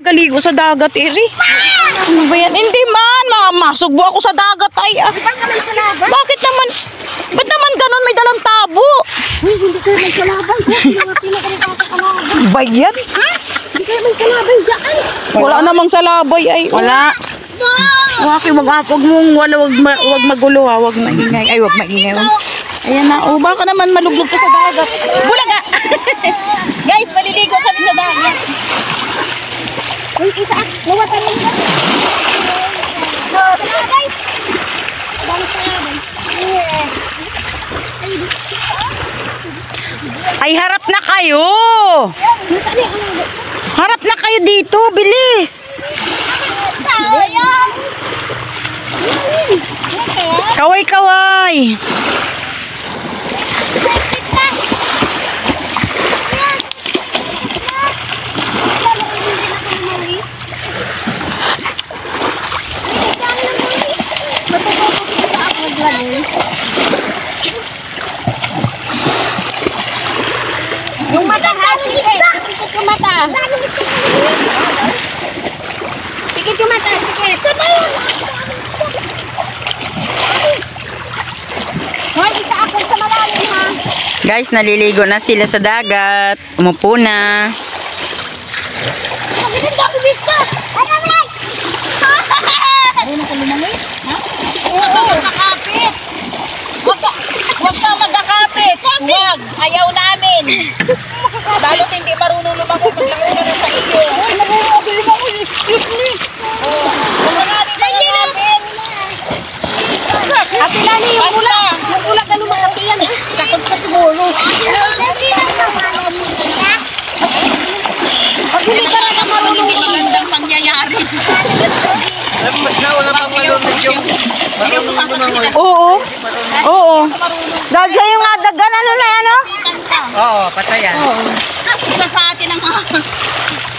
Galigo sa dagat, Eri. Ano ba yan? Hindi man, masugbo ako sa dagat ay. Bakit naman? Ba't naman ganun may dalang tabo? Hindi kayo may salabay. Ba yan? Hindi kayo may salabay dyan. Wala namang salabay ay. Wala. Wag magulo ha, wag maingay. Ay, wag maingay. Ayan na, baka naman maluglog ka sa dagat. Bulaga! Guys, maliligo kami sa dagat. Uy, isa, nawatan lang yan. Salabay! Bang salabay. Ay, harap na kayo! Harap na kayo dito, bilis! Kaway-kaway! Yung mata ha, sikit yung mata. Sikit yung mata, sikit. Hoy, isa ako sa malalim ha. Guys, naliligo na sila sa dagat. Umupo na. Magiging ako gusto. Ano ba? Ano na kalumangin? Ha? Huwag ka magkakapit. Huwag ka magkakapit. Huwag. Ayaw namin. Balot hindi marunong lumangoy pag langoy na sa iyo. Ay, nag-uubili mo ako. Excuse me. Oo. Lumanganin na namin. Ate Lani, yung ulag. Yung ulag na lumakati yan. Takot sa tumulo. Pag hindi ka rin marunong magandang pangyayari. Wala pang malunod yung Oo. Oo. Dahil siya yung nadagan, ano na yan, oh? Oo, patayan. Isa sa atin ang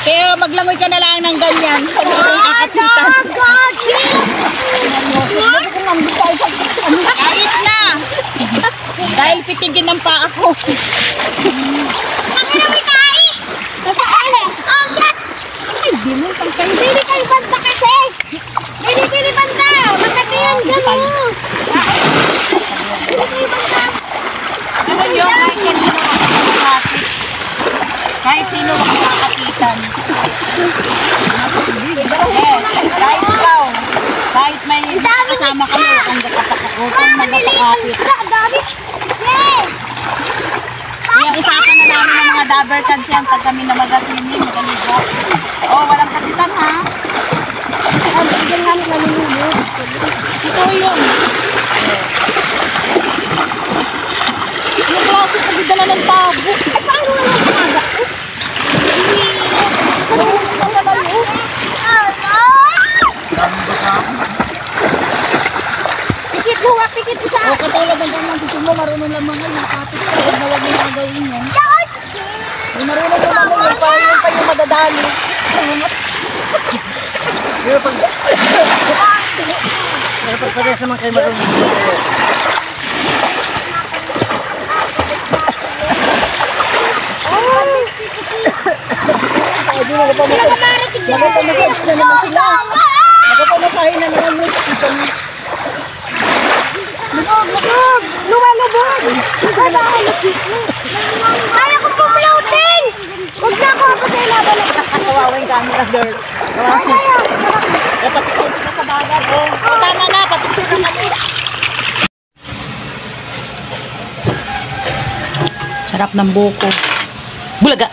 kaya maglangoy ka na lang ng ganyan. Kahit na. Dahil pitigin ng paa ko. Pagkakawin tayo. Nasaan? Oh, shit. Ay, di mo isang kayo. Dili kayo banda kasi. Dili banda. Makati yan dyan mo. Dili kayo banda. Ano yun? Kahit sino makakakapitan. Kahit ikaw. Kahit may kasama kayo. Ang kakakakutang magkakapit. Yung usapan na namin ng mga dabber cards yan pag kami na mag-atinin, magaligo. Oh, walang kapitan ha. Oh, bigyan namin nalulunod. Ito yun. Yung klase sa bidala ng tabo. Ay, paano na lang umaga? Pikit mo, pikit isa. O, katulad ng ganyan, gusto mo marunong lang mga nakapit ka. Huwag na huwag mo gagawin yan. May marunong lang mga yun pa yung madadali. Pero pagpares naman kayo marunod. Nagpapamasahin na naman Lubog! Lumalubog! Kaya ko pumloating! Huwag na ako sa ilaban. Kawawa yung camera, girl. Dapat ito na sa bagat. Tama na, patusok na kami. Sarap ng buko. Bulaga!